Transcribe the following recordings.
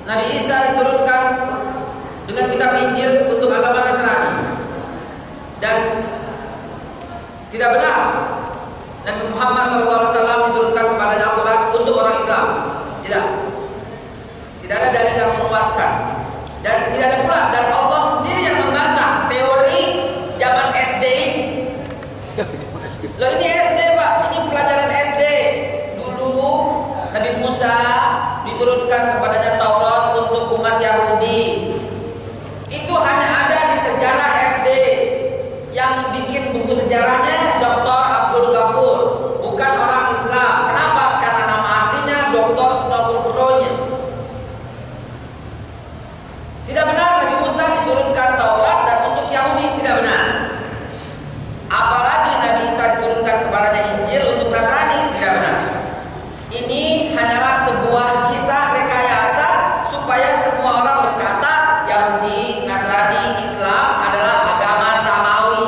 Nabi Isa diturunkan dengan kitab Injil untuk agama Nasrani, dan tidak benar Nabi Muhammad SAW diturunkan kepada Al-Quran untuk orang Islam. Tidak ada dalil yang menguatkan, dan tidak ada pula, dan Allah sendiri yang membantah teori zaman SD ini. Loh, ini SD Pak, ini pelajaran SD. Dulu Nabi Musa diturunkan kepadanya Taurat untuk umat Yahudi. Itu hanya ada di sejarah SD. Yang bikin buku sejarahnya Dr. Abdul Ghafur, bukan orang Islam. Kenapa? Karena nama aslinya Dr. Snowball-nya. Tidak benar Nabi Musa diturunkan Taurat dan untuk Yahudi, tidak benar. Apalagi Nabi Isa diturunkan kepadanya Injil untuk Nasrani, tidak benar. Ini hanyalah sebuah kisah rekayasa supaya semua orang berkata Yahudi, Nasrani, Islam adalah agama samawi.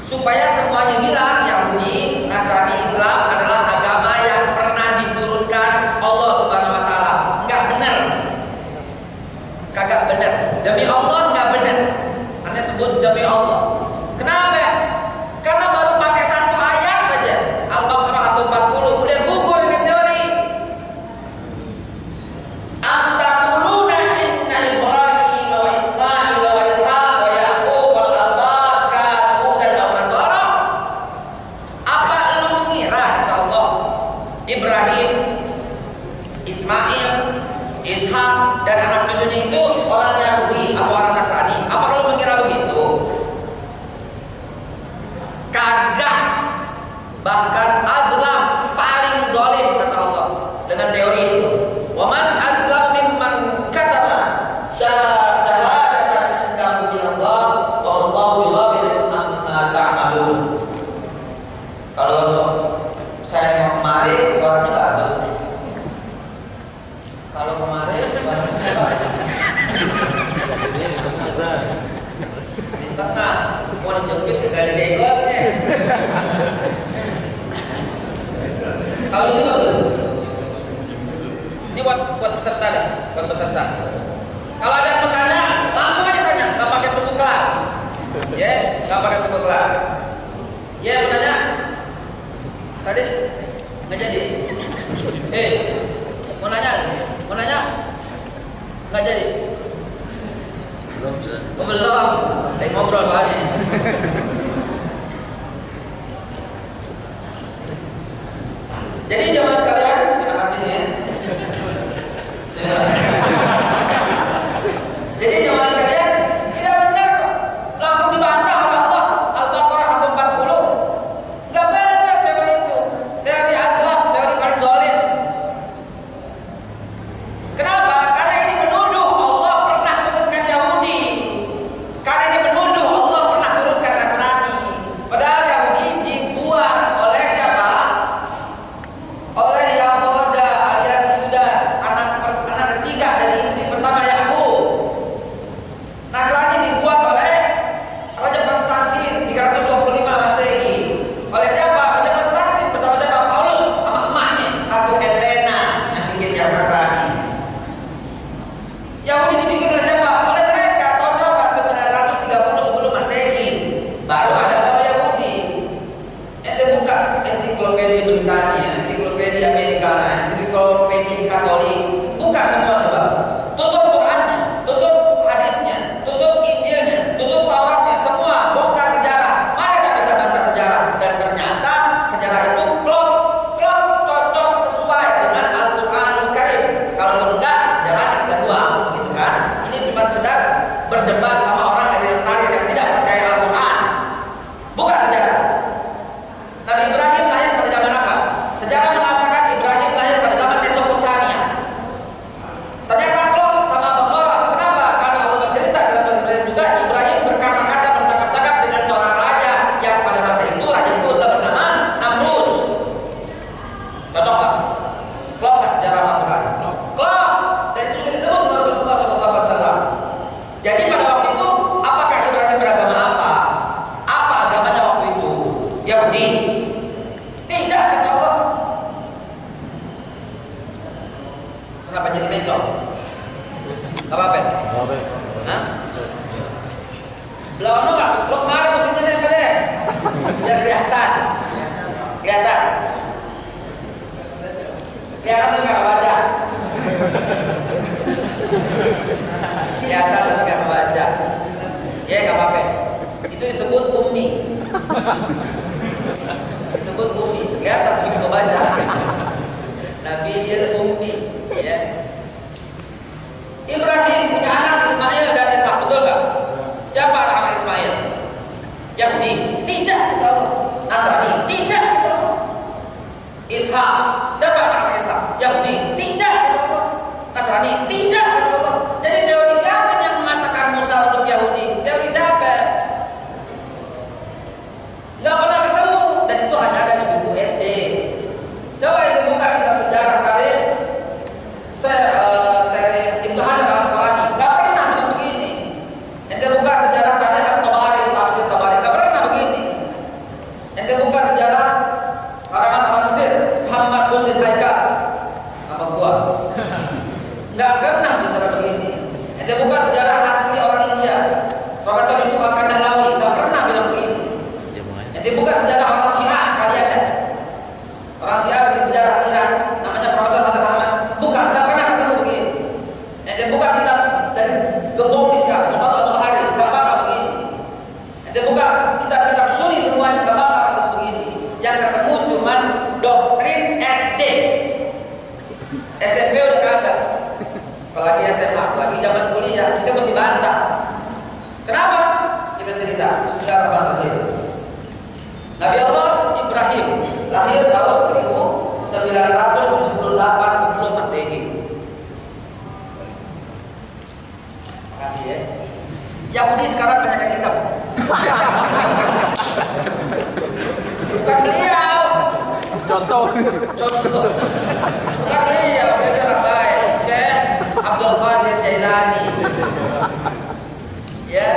Supaya semuanya bilang Yahudi, Nasrani, Islam adalah agama yang pernah diturunkan Allah Subhanahu wa taala. Enggak benar. Kagak benar. Demi Allah enggak benar. Anda sebut demi Allah. Kenapa? Karena baru pakai satu ayat saja, Al-Baqarah atau 40, udah gugur ini teori. Am taquluna inna Ibrahim wa Ismail wa Ishaq wa Yaqub wal asbat kanu hudan aw nasara? Apa lu mengira, kata Allah, Ibrahim, Ismail, Ishak dan anak cucunya itu orang Yahudi apa orang Nasrani? Apa kalau mengira begitu? Kagak. Bahkan azlam, paling zalim, kata Allah dengan teori itu. Wa man azlam mimman kataba syahadatan indahu minallah wa wallahu bighafilin amma ta'malun. Kalau saya nengok kemarin suaranya bagus. Kalau kemarin suaranya bagus. Di tengah mau dijepit ke garis jenggotnya. Kalau ini bagus. Ini buat peserta deh, buat peserta. Kalau ada yang bertanya, langsung aja tanya, nggak pakai tunggu kelar. Ya, nggak pakai tunggu kelar. Ya, mau nanya? Tadi nggak jadi. Mau nanya? Mau nanya? Nggak jadi. Belum. Lagi ngobrol soalnya. Jadi jemaah sekalian, enakan sini ya. Jadi jemaah sekalian, tidak benar kok. Langsung dibantah oleh Allah. Al-Baqarah 40. Enggak benar teori itu. Teori azlam, teori paling zalim. Kenapa? Karena ini menuduh Allah pernah turunkan Yahudi. Karena ini menuduh Allah pernah turunkan Nasrani. Padahal Yahudi dibuat oleh siapa? Oleh Yahuda alias Yudas, anak ketiga dari istri pertama Yakub. Nasrani dibuat oleh Raja Konstantin 325 Masehi. Oleh siapa? Raja Konstantin bersama siapa? Paulus sama emaknya Ratu Helena yang bikin yang Nasrani. Yahudi dibikin oleh siapa? Oleh mereka. Tahun berapa? 930 sebelum Masehi. Baru ada agama Yahudi. Ente buka ensiklopedia Britania, ensiklopedia Americana, ensiklopedia Katolik, buka semua coba. Tutup Qurannya, tutup hadisnya, tutup Injilnya, tutup Tauratnya, semua bongkar sejarah. Mana nggak bisa bantah sejarah? Dan ternyata sejarah itu klop, cocok sesuai dengan Al-Quranul Karim. Kalau enggak, sejarahnya kita buang, gitu kan? Ini cuma sekedar berdebat sama orang orientalis yang tidak percaya Al-Quran. Buka sejarah. Nabi Ibrahim lahir pada zaman apa? Sejarah mengatakan Ibrahim lahir pada zaman Mesopotamia. bencong. Gak apa-apa? Gak apa. Hah? Belawan enggak? Lo kemarin mestinya nempel deh. Biar kelihatan. Kelihatan. Kelihatan enggak kebaca? Kelihatan tapi enggak kebaca. Ya enggak apa-apa. Itu disebut ummi. Disebut ummi. Kelihatan tapi enggak kebaca. Nabiil ummi, ya. Ibrahim punya anak Ismail dan Ishak, betul enggak? Siapa anak Ismail? Yahudi? Tidak, itu Allah. Nasrani? Tidak, itu Allah. Ishak? Siapa anak Ishak? Yahudi? Tidak, itu Allah. Nasrani? Tidak, itu Allah. Jadi teori siapa yang mengatakan Musa untuk Yahudi? Teori siapa? Nggak pernah ketemu, dan itu hanya ada di buku SD. Coba itu buka kitab sejarah tarikh. Tarikh Ibnu Hajar Al-Asqalani nggak pernah bilang begini. Ente buka sejarah tarikh At-Tabari, tafsir Tabari, nggak pernah begini. Ente buka sejarah karangan orang Mesir, Muhammad Husin Haikal, nama gua, nggak pernah bicara begini. Ente buka sejarah asli orang India, Profesor Yusuf Al-Kandahlawi, nggak pernah bilang begini. Ente buka sejarah orang Syiah sekalian deh. Orang Syiah bikin sejarah Iran, namanya Profesor Fazal Ahmad, bukan, nggak pernah ketemu begini. Ente buka kitab dari Gembong Isya, Muqaddimah Al-Bukhari, nggak bakal begini. Ente buka kitab-kitab Sunni semuanya, nggak bakal ketemu begini. Yang ketemu cuman doktrin SD, SMP udah kagak, apalagi SMA, apalagi zaman kuliah, kita mesti bantah. Kenapa? Kita cerita. Bismillahirrahmanirrahim. Nabi Allah Ibrahim lahir tahun 1978 sebelum Masehi. Makasih ya. Yahudi sekarang banyak yang hitam. Bukan beliau. Contoh. Bukan beliau. Dia orang baik. Syekh Abdul Qadir Jailani. Ya,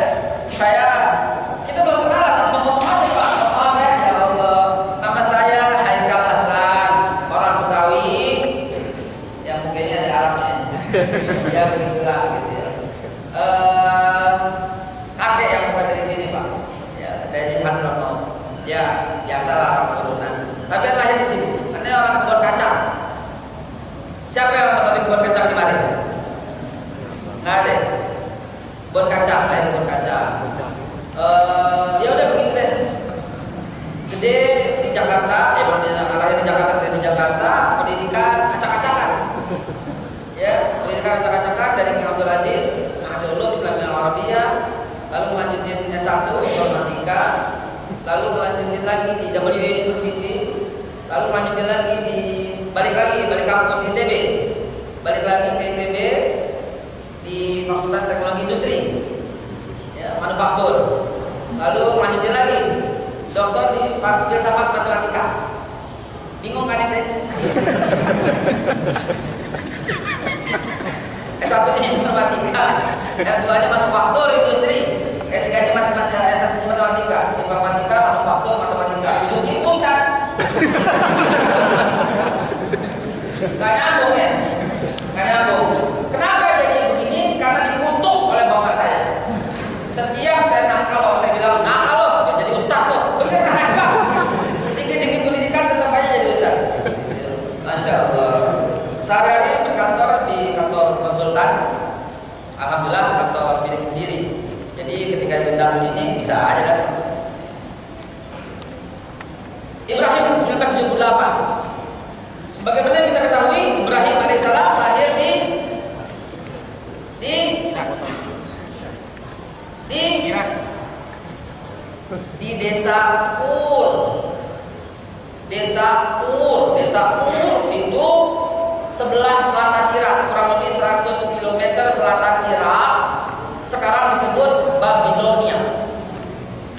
kita belum kenal, langsung ngomong aja Pak. Maaf ya Allah. Nama saya Haikal Hasan, orang Betawi. Ya mungkinnya ada Arabnya. Ya begitulah gitu ya. Kakek yang bukan dari sini Pak. Ya dari Hadramaut. Ya biasalah orang keturunan. Tapi yang lahir di sini. Ini orang kebun kacang. Siapa yang mengetahui kebun kacang di mana? Nggak ada. Kebun kacang, lahir kebun kacang. Ya udah begitu deh. Gede di Jakarta, lahir di Jakarta, gede di Jakarta, pendidikan acak-acakan. Ya, pendidikan acak-acakan dari King Abdul Aziz, Ma'hadul Ulum Islamiyah Al-Arabiyah, lalu melanjutin S1 informatika, lalu melanjutin lagi di WU University, lalu melanjutin lagi balik kampus di ITB. Balik lagi ke ITB di Fakultas Teknologi Industri. Ya, manufaktur. Lalu lanjutin lagi dokter di filsafat matematika. Bingung kan itu? S1-nya informatika, S2-nya manufaktur industri, S3-nya matematika, S1-nya matematika, informatika, manufaktur, matematika. Hidupnya bingung kan? Gak nyambung ya? Gak nyambung. Kenapa jadi begini? Karena dikutuk oleh bapak saya. Setiap saya nakal, saya bilang nakal loh, ya jadi ustaz loh. Beneran Pak. Setinggi-tinggi pendidikan tetap aja jadi ustaz. Masya Allah. Sehari-hari berkantor di kantor konsultan. Alhamdulillah kantor milik sendiri. Jadi ketika diundang ke sini bisa aja datang. Ibrahim 1978. Sebagaimana yang kita ketahui, Ibrahim alaihissalam lahir di desa Ur. Desa Ur itu sebelah selatan Irak, kurang lebih 100 km selatan Irak. Sekarang disebut Babilonia.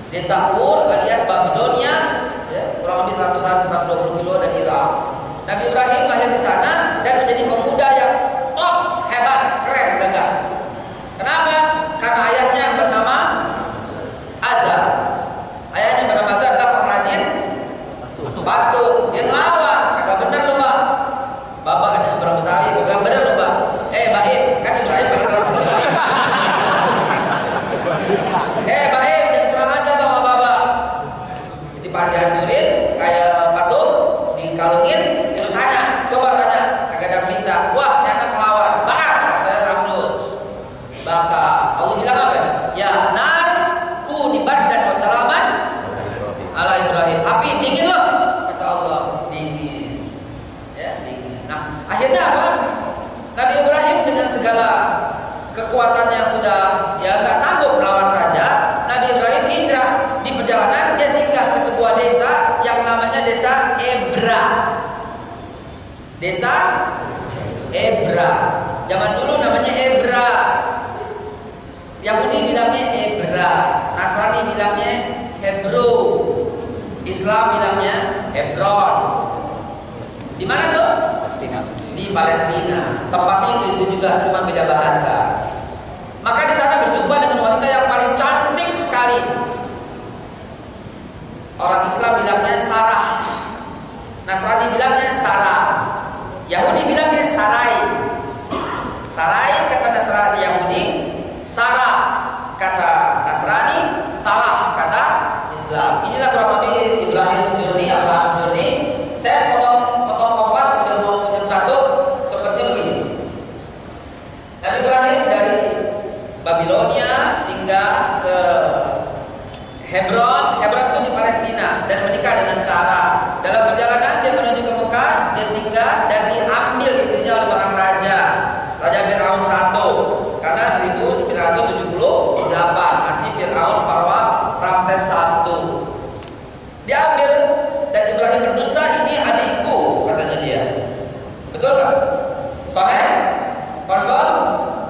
Desa Ur alias Babilonia, ya, kurang lebih 100-120 km dari Irak. Nabi Ibrahim lahir di sana dan menjadi pemuda yang top, hebat, keren, gagah. Kenapa? Karena ayahnya yang bernama Azza. Ayahnya bernama Azza adalah pengrajin batu. Dia ngelawan, kagak bener lu Pak. Bapaknya orang Betawi, kagak bener lu Pak. segala kekuatan yang sudah ya nggak sanggup melawan raja, Nabi Ibrahim hijrah. Di perjalanan dia singgah ke sebuah desa yang namanya desa Ebra. Desa Ebra. Zaman dulu namanya Ebra. Yahudi bilangnya Ebra, Nasrani bilangnya Hebrew, Islam bilangnya Hebron. Di mana tuh? Palestina. Di Palestina. Tempatnya itu juga, cuma beda bahasa. Maka di sana berjumpa dengan wanita yang paling cantik sekali. Orang Islam bilangnya Sarah, Nasrani bilangnya Sarah, Yahudi bilangnya Sarai. Sarai kata Nasrani Yahudi, Sarah kata Nasrani, Sarah kata Islam. Inilah kurang lebih Ibrahim Sujurni, Abraham Sujurni. Saya potong kompas udah mau jam 1. Sepertinya begini. Nabi Ibrahim dari Babilonia singgah ke Hebron. Hebron itu di Palestina dan menikah dengan Sarah. Dalam perjalanan dia menuju ke Mekah, dia singgah dan diambil istrinya oleh seorang raja, Raja Fir'aun I. Karena 1978 masih Fir'aun Farao Ramses I. Diambil dan Ibrahim berdusta, ini adikku katanya dia. Betul kan? Sahih? Confirm?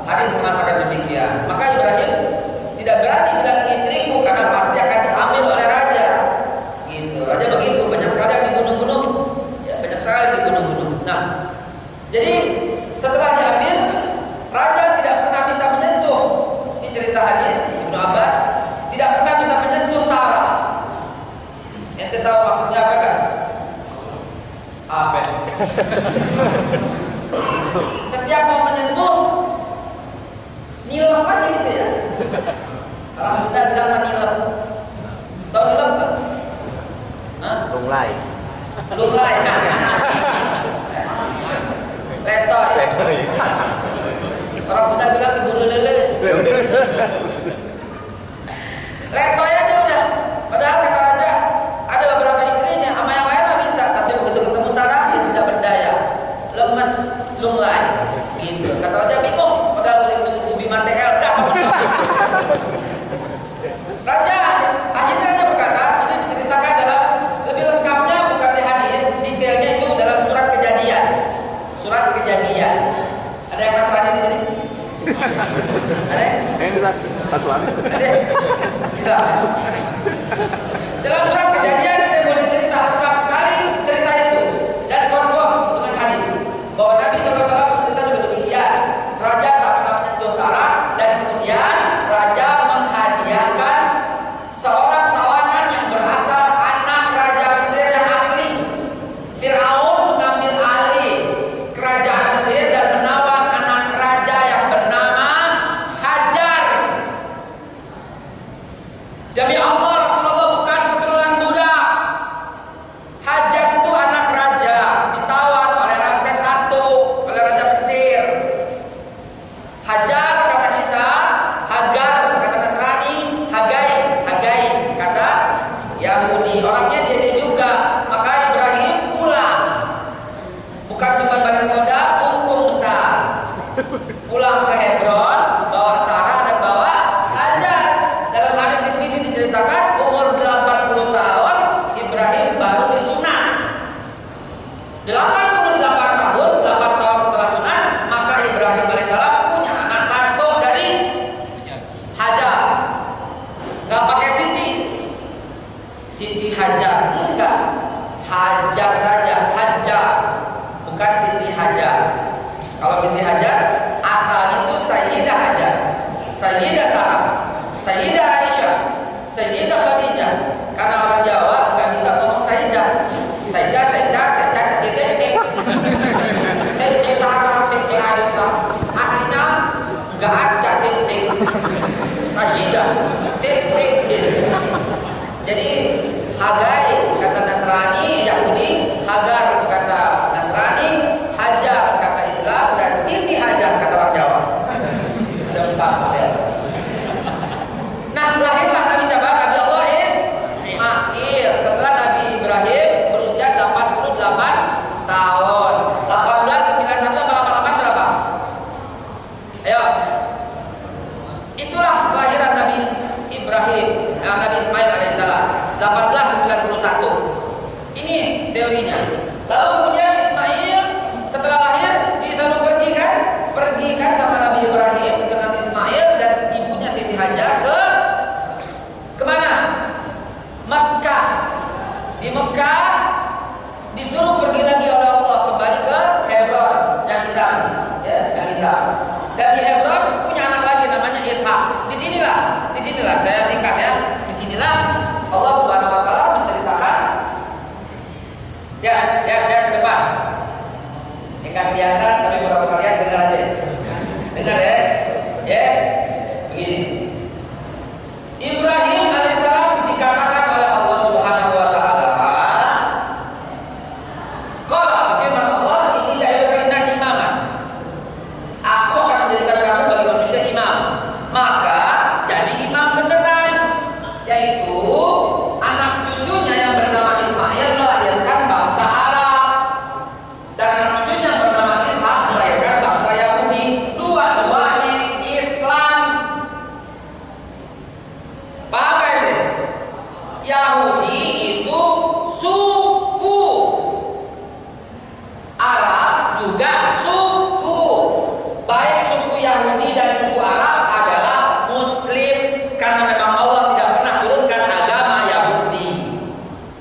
Hadis mengatakan demikian. Maka Ibrahim tidak berani bilang ini istriku karena pasti akan diambil oleh raja. Gitu. Raja begitu, banyak sekali yang dibunuh-bunuh. Ya, banyak sekali dibunuh-bunuh. Nah, jadi setelah diambil, raja tidak pernah bisa menyentuh. Ini cerita hadis Ibnu Abbas, tidak pernah bisa menyentuh Sarah. Ente tahu maksudnya apa kan? Apa? Setiap mau menyentuh, nilep aja gitu ya. Orang Sunda bilang nilep. Tahu nilep kan? Lunglai. Lunglai. Letoy. Orang Sunda bilang keburu leles. Letoy aja udah. Padahal kata raja ada beberapa istrinya, sama yang lain mah bisa, tapi begitu ketemu Sarah dia tidak berdaya, lemes, lunglai. Gitu. Kata raja bingung, padahal boleh lebih material, dah. Raja akhirnya raja berkata, ini diceritakan dalam lebih lengkapnya bukan di hadis, detailnya itu dalam surat Kejadian. Surat Kejadian. Ada yang Nasrani di sini? Ada? Ini Nasrani. Ada? Islam. Dalam surat Kejadian itu boleh cerita lengkap sekali cerita itu dan confirm dengan hadis bahwa Nabi SAW bercerita juga demikian. Raja tak pernah menyentuh Sarah dan kemudian raja menghadiahkan seorang tawanan yang berasal anak raja Mesir yang asli. Fir'aun mengambil alih kerajaan Mesir dan menawan anak raja yang bernama Hajar. Demi Allah, Rasulullah bukan keturunan budak. Hajar itu anak raja, ditawan oleh Ramses I, oleh raja Mesir. Hajar kata kita, Hagar kata Nasrani, Hagai kata Yahudi. Orangnya dia juga. Maka Ibrahim pulang. Bukan cuma balik modal, untung besar. Pulang ke Hebron, bawa Sarah dan bawa Hajar. Dalam hadis Tirmizi diceritakan umur 80 tahun Ibrahim baru disunat. 88 tahun, 8 tahun setelah sunat, maka Ibrahim alaihissalam punya anak satu dari Hajar. Gak pakai Siti Hajar, enggak. Hajar saja, Hajar, bukan Siti Hajar. Kalau Siti Hajar asalnya itu Sayyidah Hajar, Sayyidah Sarah, Sayyidah Aisyah, Sayyidah Khadijah. Karena orang Jawa nggak bisa ngomong Sayyidah, Siti Sarah, Siti Aisyah. Aslinya nggak ada Siti, Sayyidah, Siti gitu. Jadi Hagai kata Nasrani, Yahudi, Hagar kata Nasrani, Hajar kata Islam, dan Siti Hajar kata orang Jawa. Ada 4 model. Nah, lahirlah Nabi siapa? Nabi Allah Ismail setelah Nabi Ibrahim berusia 88 tahun. 18, 91, 88 berapa? teorinya. Lalu kemudian Ismail setelah lahir disuruh pergi kan sama Nabi Ibrahim dengan Ismail dan ibunya Siti Hajar kemana? Mekah. Di Mekah disuruh pergi lagi oleh Allah kembali ke Hebron yang hitam, ya, yang hitam. Dan di Hebron punya anak lagi namanya Ishak. Disinilah saya singkat ya. Disinilah Allah Subhanahu Wa Taala menceritakan. Ya ke depan. Enggak kelihatan tapi beberapa kalian dengar aja. Dengar ya. Ya. Begini. Ibrahim alaihissalam dikatakan oleh Allah Subhanahu Wa Taala, qala firman Allah, inni ja'ilukal linnasi imaman. Aku akan menjadikan kamu bagi manusia imam. Maka jadi imam beneran, yaitu anak cucunya yang bernama Ismail melahirkan bangsa Arab dan anak cucunya yang bernama Ishak melahirkan bangsa Yahudi. Dua-duanya Islam. Paham gak ini? Yahudi itu suku, Arab juga suku. Baik suku Yahudi dan suku Arab adalah Muslim, karena memang Allah tidak pernah turunkan agama Yahudi,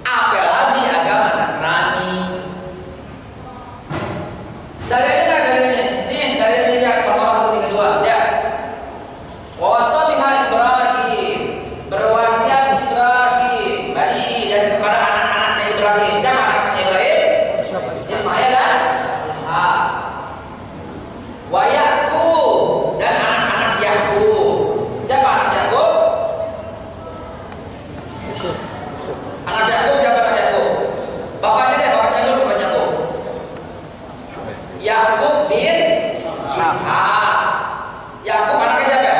apalagi agama Nasrani. Dalilnya dalilnya Al-Baqarah 132 ya. Wa wasabiha Ibrahim, berwasiat Ibrahim bani dan kepada anak-anaknya Ibrahim. Siapa anak-anaknya Ibrahim? Ismail dan Ishak. Wa Yaqub dan anak-anak Yaqub. Siapa anak Yaqub? Anak Yaqub siapa anak Yaqub? Bapaknya dulu bukan Yaqub. Yaqub bin Ishak. Yaqub anaknya siapa?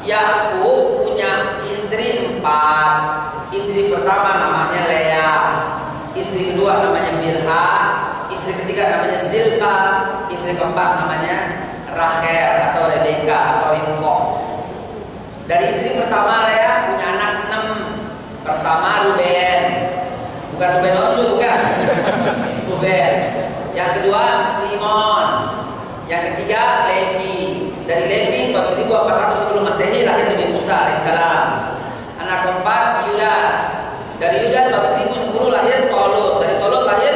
Yaqub punya istri 4. Istri pertama namanya Lea, istri kedua namanya Bilha, istri ketiga namanya Zilfa, istri keempat namanya Rachel atau Rebecca atau Rivko. Dari istri pertama Lea punya anak 6. Pertama Ruben, bukan Ruben Onsu, bukan. Ruben. Yang kedua Simon. Yang ketiga Levi. Dari Levi tahun 1400 sebelum Masehi lahir Nabi Musa alaihissalam. Anak keempat Yudas. Dari Yudas tahun 1010 lahir Tolut. Dari Tolut lahir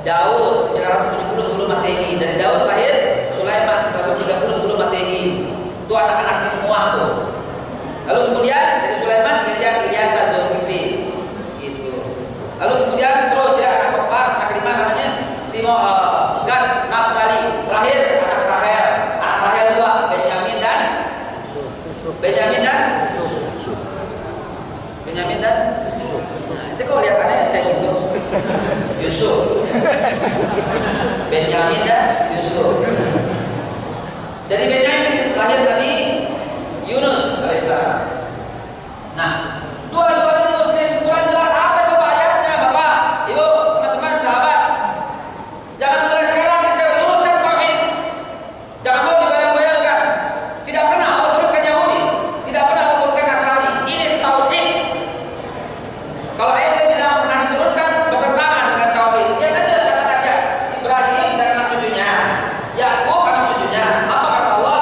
Daud 970 sebelum Masehi. Dari Daud lahir Sulaiman 930 sebelum Masehi. Itu anak-anaknya semua tuh. Lalu kemudian dari Sulaiman Ilyas Zulkifli gitu. Lalu kemudian terus ya anak keempat, anak kelima namanya Gad Naftali. Terakhir anak Rahel 2 Benyamin dan nah, itu kau lihatannya kayak gitu. Yusuf. Benyamin dan Yusuf. Dari Benyamin lahir Nabi Yunus alaihissalam. Nah, dua-duanya Muslim. Kurang jelas apa coba ayatnya, Bapak, Ibu, teman-teman, sahabat. Jangan mulai sekarang kita luruskan tauhid. Jangan mau dibayang-bayangkan. Tidak pernah Allah turunkan Yahudi, tidak pernah Allah turunkan Nasrani. Ini tauhid. Kalau ayatnya bilang pernah diturunkan bertentangan dengan tauhid, ya aja katakan ya Ibrahim dan anak cucunya, Yakub anak cucunya. Apa kata Allah?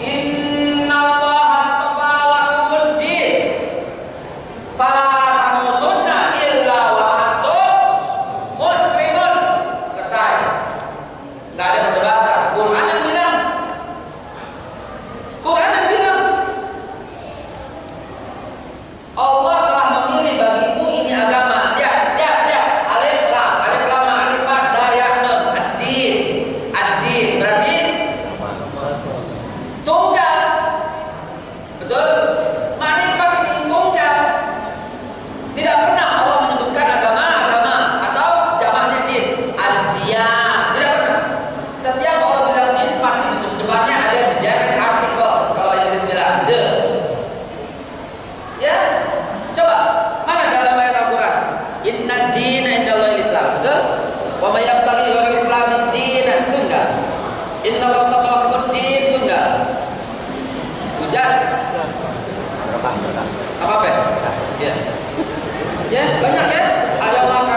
Innallaha astafa lakumuddin fala tamutunna illa wa antum muslimun. Selesai. Enggak ada perdebatan. Quran yang bilang Allah telah memilih bagimu ini agama. Ya. Alif lam alif mad ya nun. Ad-din berarti tunggal. Betul? Ma'rifat ini tunggal. Tidak pernah Allah menyebutkan agama atau jamaknya din. Ad-diyan. Tidak pernah. Setiap Allah bilang din pasti depannya ada definite article. Kalau Inggris bilang the. Ya, coba mana dalam ayat Al-Quran? Inna dina indallahil Islam, betul? Wa may yabtaghi ghairal Islami dinan, itu enggak? Inna Allah din, itu enggak? Hujan? Apa? Ya. Ya, banyak ya. Al-yawma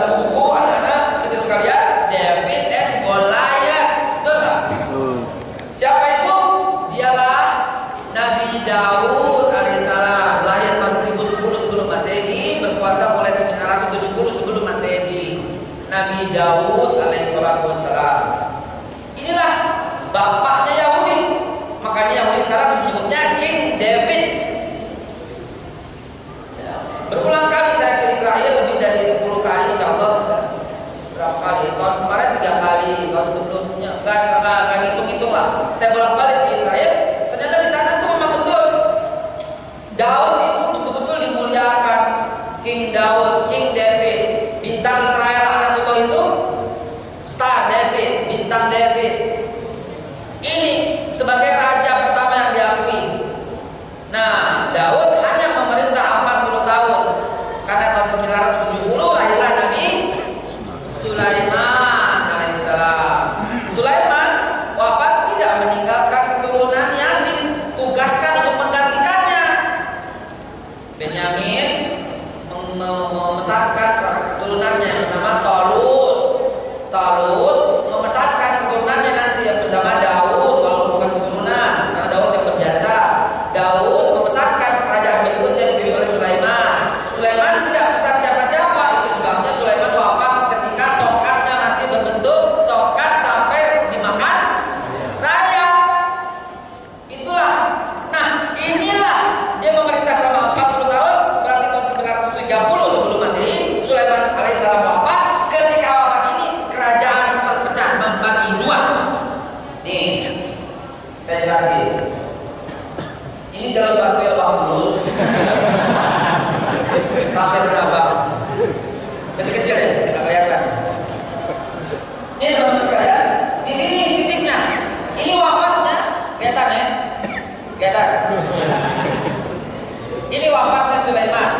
buku-buku anak-anak kita sekalian, David and Goliath, betul nggak? Siapa itu? Dialah Nabi Daud alaihissalam, lahir tahun 1010 sebelum Masehi, berkuasa mulai 970 sebelum Masehi. Nabi Daud alaihissalam. Inilah bapaknya Yahudi. Makanya Yahudi sekarang menyebutnya King David. Ya, berulang kali saya ke Israel, lebih dari 10 kali insyaallah. Berapa kali? Tahun kemarin 3 kali, tahun sebelumnya enggak hitung-hitung lah. Saya bolak-balik ke Israel. Ternyata di sana itu memang betul. Daud itu betul-betul dimuliakan. King Daud, King David, bintang Israel Anatullah itu Star David, bintang David. Ini sebagai raja pertama yang diakui. Nah, Daud hanya memerintah 40 tahun. Karena tahun 970 lahirlah Nabi Sulaiman alaihissalam. Sulaiman wafat tidak meninggalkan keturunan yang ditugaskan untuk menggantikannya. Benyamin memesankan keturunannya nama Talut. Talut memesankan keturunannya nanti yang bernama Daud, walaupun bukan keturunan karena Daud yang berjasa. Daud memesankan kerajaan berikutnya dipimpin oleh Sulaiman. Sulaiman tidak pesan siapa-siapa, itu sebabnya Sulaiman wafat ketika tongkatnya masih berbentuk tongkat sampai dimakan rakyat. Itulah. Nah, inilah dia memerintah selama 40 tahun, berarti tahun 930 sebelum Masehi, Sulaiman alaihissalam wafat. Ketika wafat ini kerajaan terpecah membagi dua. Nih, saya jelasin. Ini jalan Basri Al-Bahmulus sampai berapa? Kecil-kecil ya, nggak kelihatan. Ini teman-teman sekalian, di sini titiknya. Ini wafatnya, kelihatan ya? Kelihatan. Ini wafatnya Sulaiman.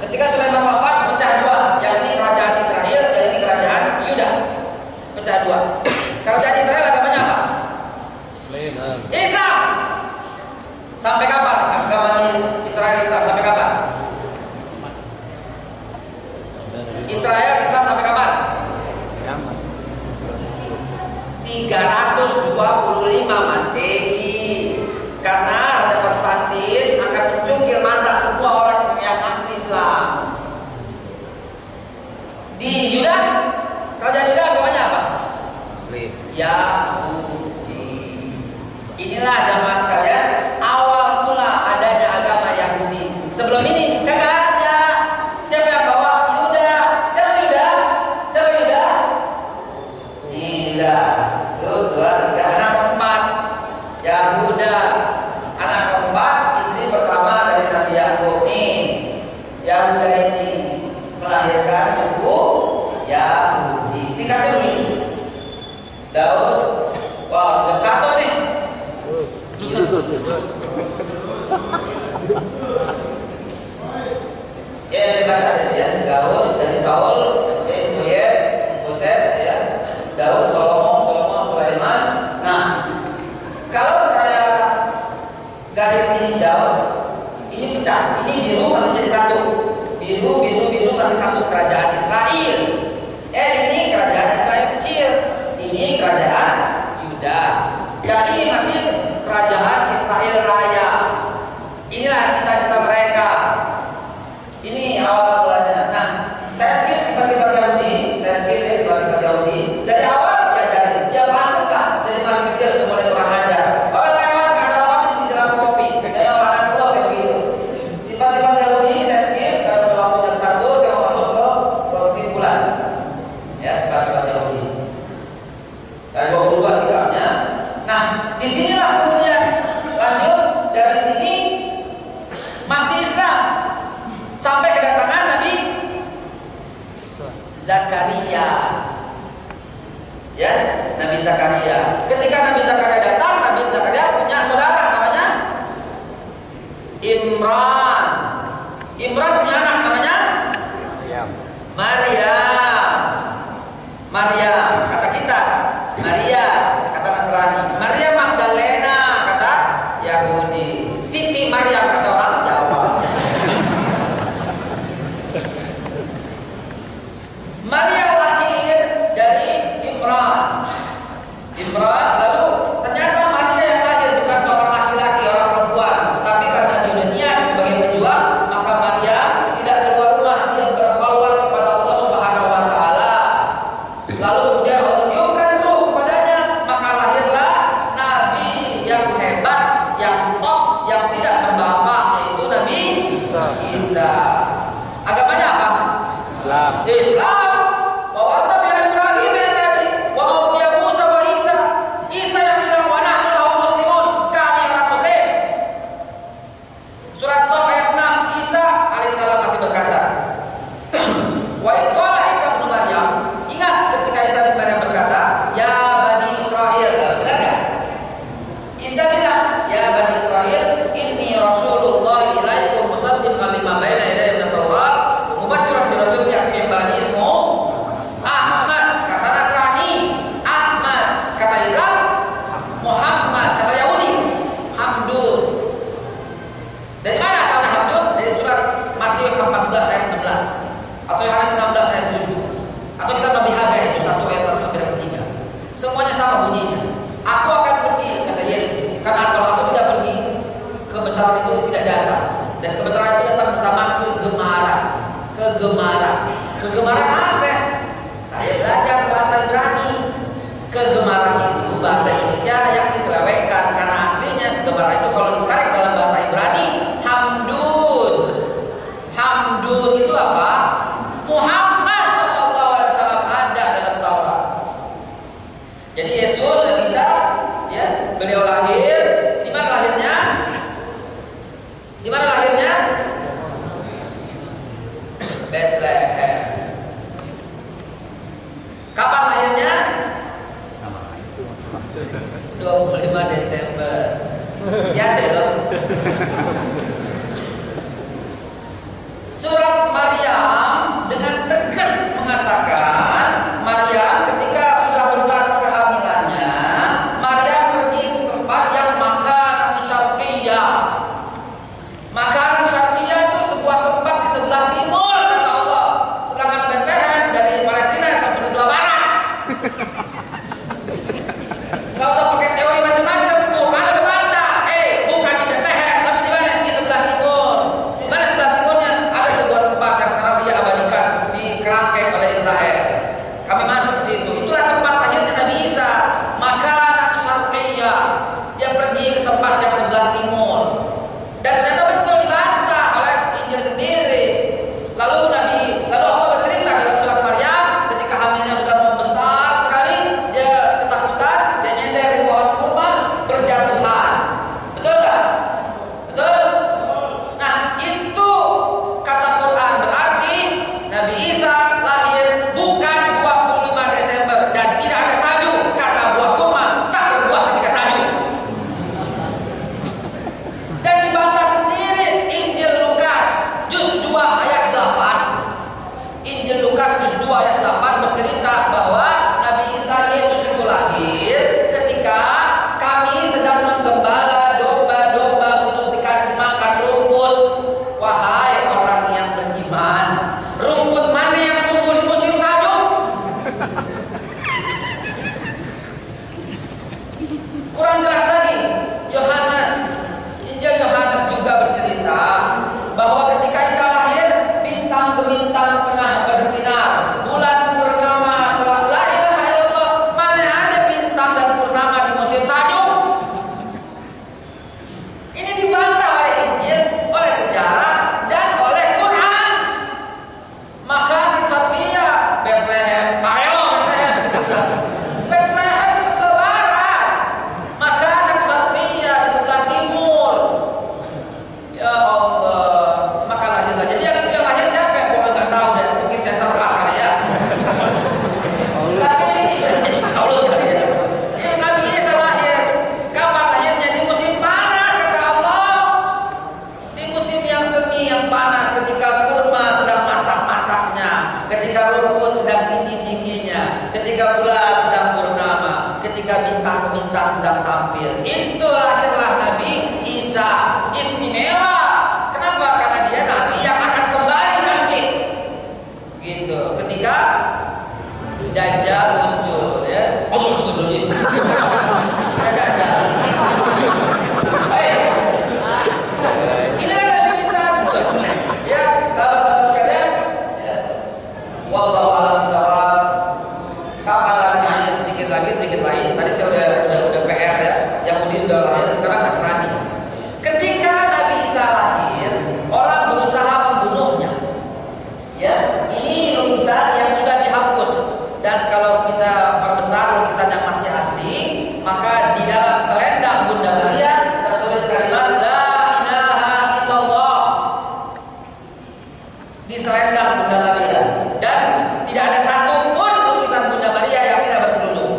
Ketika Sulaiman wafat, pecah dua. Yang ini kerajaan Israel, yang ini kerajaan Yuda. Pecah dua. Kerajaan Israel agamanya apa? Islam. Sampai kapan agamanya Israel Islam? Sampai kapan? Israel Islam sampai kapan? 325 Masehi. Karena Raja Konstantin akan mencungkil mata semua orang yang mengaku Islam. Di Yuda, kerajaan Yuda agamanya apa? Muslim. Yahudi. Inilah jamaah sekalian, awal mula adanya agama Yahudi. Sebelum ini kagak ada. Siapa yang bawa? Yuda. Siapa Yuda? Siapa Yuda? Yuda. Tuh, 2, 3, anak keempat Yahuda. Anak keempat, istri pertama dari Nabi Yakub. Nih, Yahuda ini melahirkan suku Yahudi. Singkatnya begini. Daud. Wow, jam 1 nih. Ya, dibaca tadi ya. Daud dari Saul, ya Ismail, Hussein, ya. Daud, Salomo, Sulaiman. Nah, kalau saya garisnya hijau, ini pecah. Ini biru masih jadi satu. Biru masih satu, kerajaan Israel. Ini kerajaan Israel kecil. Ini kerajaan Yuda. Yang ini masih kerajaan Israel Raya. Inilah cita-cita mereka. Ini awal mulanya. Nah, saya skip sifat-sifat Yahudi. Dari awal diajarin. Ya pantas lah. Dari masih kecil sudah mulai kurang ajar. Orang lewat nggak salah pamit disiram kopi. Memang anak tua kayak begitu. Sifat-sifat Yahudi saya skip. Karena waktu jam 1 saya mau masuk ke kesimpulan. Ya, sifat-sifat Yahudi. Dan 22 sikapnya. Nah, disinilah kemudian lanjut dari sini masih Islam sampai kedatangan Nabi Zakaria. Ya, Nabi Zakaria. Ketika Nabi Zakaria datang, Nabi Zakaria punya saudara namanya Imran. Imran punya anak namanya Maryam. Kata kita Maria, kata Nasrani. Maria Magdalena, kata Yahudi. Siti Maryam, kata orang Jawa. Imran. Lalu ternyata Maria yang lahir bukan seorang laki-laki, orang perempuan, tapi karena dia niat sebagai pejuang, maka Maria tidak keluar rumah, dia berkhalwat kepada Allah Subhanahu wa taala. Lalu kemudian Allah tiupkan ruh kepadanya, maka lahirlah nabi yang hebat, yang top, yang tidak berbapak, yaitu Nabi Isa. Agamanya apa? Islam. Wa wasa bi Ibrahim yang tadi, wa mautia Musa wa Isa. Isa yang bilang wa nahnu lahu muslimun, kami orang muslim. Surat Shaf ayat 6, Isa alaihissalam masih berkata, wa isqala Isa bin Maryam. Ingat ketika Isa bin Maryam berkata, ya Bani Israel. Benar enggak? Isa bilang, ya Bani Israel, inni Rasulullah ilaikum musaddiqan lima baina yadayya minat Taurat wa mubasyiran bi rasulin ya'ti min ba'di ismuhu Ahmad. Kata Nasrani Ahmad, kata Islam Muhammad, kata Yahudi Hamdun. Dari mana asalnya Hamdun? Dari surat Matius 14 ayat 16 atau Yohanes 16 ayat 7 atau kita Nabi Hagai itu 1 ayat 1 sampai dengan 3. Semuanya sama bunyinya. Aku akan pergi, kata Yesus, karena kalau aku tidak pergi, kebesaran itu tidak datang. Dan kebesaran itu datang bersama kegemaran. Kegemaran apa? Saya belajar bahasa Ibrani. Kegemaran itu bahasa Indonesia yang diselewengkan, karena aslinya kegemaran itu kalau ditarik dalam bahasa Ibrani Hamdun. Hamdun itu apa? Muhammad sallallahu alaihi wasallam ada dalam Taurat. Jadi Yesus dan Isa, ya, beliau lahir. Di mana lahirnya? Di mana lahirnya? Bethlehem. Kapan lahirnya? 25 Desember. Siade loh. Surat Maryam dengan tegas mengatakan, Maryam ketika sudah besar kehamilannya, Maryam pergi ke tempat yang makanan syarqiyah. Makanan syarqiyah itu sebuah tempat di sebelah timur kata Allah. Sedangkan Bethlehem dari Palestina yang di sebelah barat. Gak usah pakai teori macam-macam tuh. Ada debata. Bukan di Bethlehem, tapi di mana? Di sebelah timur. Di mana sebelah timurnya? Ada sebuah tempat yang sekarang diabadikan, dikerangkai oleh Israel. Kami masuk ke situ. Itulah tempat lahirnya Nabi Isa. Makanan syarqiyah. Dia pergi ke tempat yang sebelah timur. Dan ternyata betul dibantah oleh Injil sendiri. Lalu Allah bercerita dalam surat Maryam ketika hamilnya sudah membesar sekali, dia ketakutan, dia nyender di pohon kurma, berjatuhan. Betul nggak? Betul? Nah, itu kata Quran berarti Nabi Isa lahir bukan 25 Desember dan tidak ada salju, karena buah kurma tak berbuah ketika salju. Dan dibantah sendiri Injil Lukas juz 2 ayat 8. Injil Lukas juz 2 ayat 8 bercerita bahwa Nabi Isa Yesus itu lahir ketika kami sedang menggembala domba-domba untuk dikasih makan rumput. Wahai orang yang beriman, rumput mana yang tumbuh di musim salju? Kurang jelas lagi. Injil Yohanes juga bercerita bahwa ketika Isa lahir, bintang gemintang tengah bersinar, bulan purnama telah. La ilaha illallah, mana ada bintang dan purnama di musim salju? Ini dibantah oleh Injil, oleh sejarah, dan oleh Quran. Makanan syarqiyah Bethlehem, Bethlehem di sebelah barat, makanan syarqiyah di sebelah timur. Ya Allah, maka lahirlah. Jadi yang itu yang lahir siapa? Gua nggak tahu deh, mungkin center kelas kali ya. Paulus kali ya. Ini Nabi Isa lahir. Kapan lahirnya? Di musim panas kata Allah. Di musim yang semi, yang panas, ketika kurma sedang masak-masaknya, ketika rumput sedang tinggi-tingginya, ketika bulan sedang purnama, ketika bintang-bintang sedang tampil. Itu lahirlah Nabi Isa. Istimewa. Kenapa? Karena dia Nabi yang akan kembali nanti. Gitu. Ketika Dajjal muncul, ya. ada gajah. Inilah Nabi Isa gitu loh. Ya, sahabat-sahabat sekalian. Ya. Wallahu a'lam bishawab. Kapan lahirnya sedikit lagi. Tadi saya udah PR ya. Yahudi sudah lahir, sekarang Nasrani. Ketika Nabi Isa lahir, orang berusaha membunuhnya. Ya, ini lukisan yang sudah dihapus. Dan kalau kita perbesar lukisan yang masih asli, maka di dalam selendang Bunda Maria tertulis kalimat La ilaha illallah di selendang Bunda Maria. Dan tidak ada satupun lukisan Bunda Maria yang tidak berkerudung.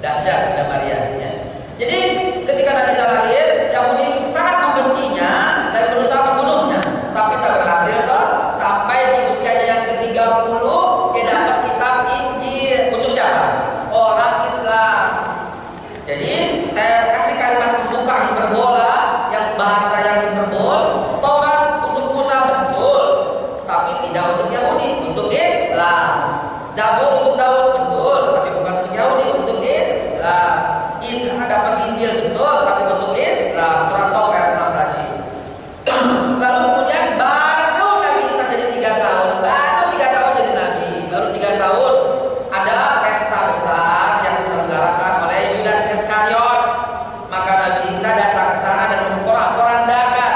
Dahsyat Bunda Maria ya. Jadi ketika Nabi Isa lahir, Yahudi sangat membencinya dan berusaha membunuhnya, tapi tak berhasil toh. Sampai di usianya yang ke-30 dia dapat kitab Injil. Untuk siapa? Orang Islam. Jadi saya kasih kalimat pembuka hiperbola yang bahasa yang hiperbol. Taurat untuk Musa betul, tapi tidak untuk Yahudi, untuk Islam. Zabur untuk Daud betul, tapi bukan untuk Yahudi, untuk Islam. Isa dapat Injil betul, tapi untuk Islam. Surat Sof ayat 6 tadi. Lalu kemudian baru Nabi Isa jadi 3 tahun. Baru 3 tahun jadi Nabi. Baru 3 tahun ada pesta besar yang diselenggarakan oleh Yudas Iskariot. Maka Nabi Isa datang ke sana dan memporak-porandakan.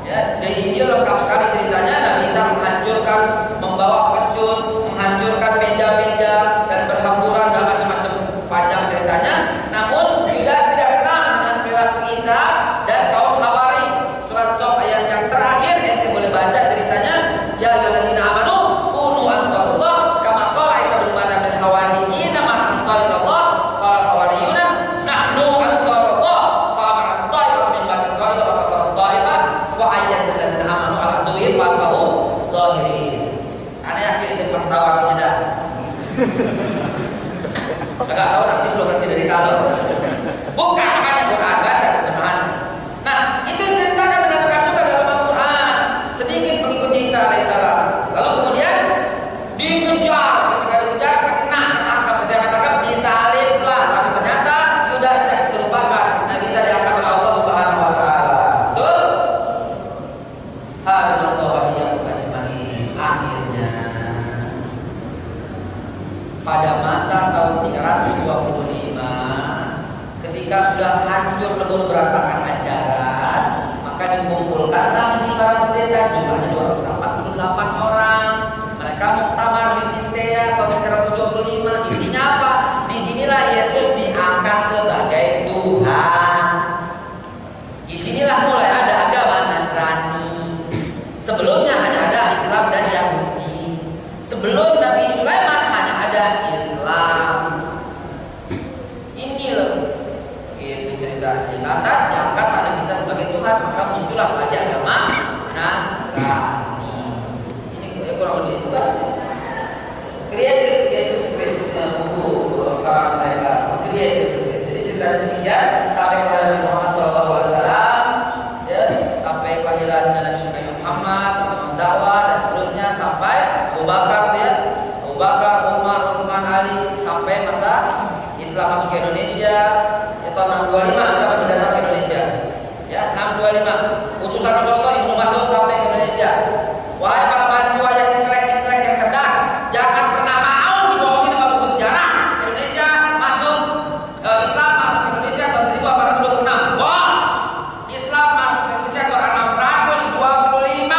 Ya, di Injil lengkap sekali ceritanya. Nabi Isa menghancurkan, membawa pecut, menghancurkan meja-meja dan berhamburan dan macam-macam, panjang ceritanya. Namun Yudas tidak senang dengan perilaku Isa dan kaum Hawari. Surat Sof ayat yang terakhir ente boleh baca ceritanya. Ya ayyuhalladzina amanu kunu ansarullah kama qala Isa bin Maryam lil hawariyyin man ansarullah qala al hawariyuna nahnu ansarullah fa amana ta'ifatan min bani Israil wa kafara ta'ifah fa ayyadna alladzina amanu ala aduwwihim fa asbahu zahirin. Ana yakin itu pas tahu artinya dah. Agak tahu nasib belum berarti dari talon. Bukan makanya Quran, baca terjemahannya. Nah, itu diceritakan dengan lengkap juga dalam Al-Quran. Sedikit pengikutnya Isa alaihissalam. Lalu kemudian dikejar, ketika dikejar kena ketangkap, disaliblah. Tapi ternyata Yudas yang diserupakan Nabi Isa diangkat oleh Allah Subhanahu Wa Taala. Betul? Hadanallahu wa iyyakum ajmain. Akhirnya pada masa tahun 325, ketika sudah hancur lebur berantakan ajaran, maka dikumpulkanlah ini para pendeta, jumlahnya 248 orang. Mereka muktamar di Nisea tahun 325. Intinya apa? Disinilah Yesus diangkat sebagai Tuhan. Disinilah mulai ada agama Nasrani. Sebelumnya hanya ada Islam dan Yahudi. Sebelum Nabi Sulaiman hanya ada Islam. Ini loh, itu ceritanya. Lantas diangkat Nabi Isa sebagai Tuhan, maka muncullah lagi agama Nasrani. Ini kurang lebih itu kan? Created Yesus Kristus kalau mereka create Yesus Kristus. Jadi ceritanya demikian sampai kelahiran Muhammad SAW, ya, sampai kelahiran Nabi Muhammad, dakwah dan seterusnya sampai Abu Bakar, ya, Abu Bakar, Umar, Utsman, Ali, sampai masa Islam masuk ke Indonesia. Ya, tahun 625 Islam datang ke Indonesia. Ya, 625 utusan Rasulullah Ibnu Mas'ud sampai ke Indonesia. Wahai para mahasiswa yang intelek yang cerdas, jangan pernah mau dibohongin sama buku sejarah. Indonesia masuk Islam masuk ke Indonesia tahun 1826. Wah, Islam masuk ke Indonesia tahun 625.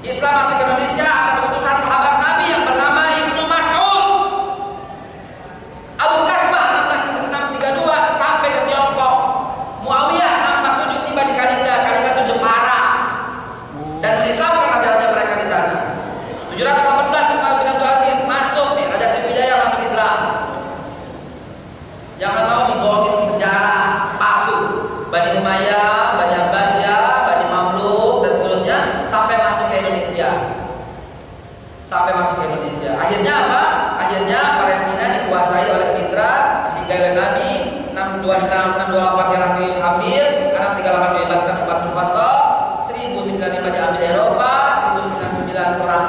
Islam masuk ke Indonesia atas utusan sahabat Nabi yang bernama Ibnu Mas'ud. Abu Kasbah 632 sampai ke Tiongkok. Muawiyah 647 tiba di Kalinga itu Jepara. Dan mengislamkan raja-raja mereka di sana. 718 Umar bin Abdul Aziz masuk nih, Raja Sriwijaya masuk Islam. Jangan mau dibohongin sejarah palsu. Bani Umayyah, Bani Abbasiyah, Bani Mamluk dan seterusnya sampai masuk ke Indonesia. Akhirnya apa? Akhirnya Palestina dikuasai oleh Kisra, disinggahi oleh Nabi. 628 Heraklius ambil, 638 bebaskan Umar bin Khattab, 1095 diambil Eropa, 1099 perang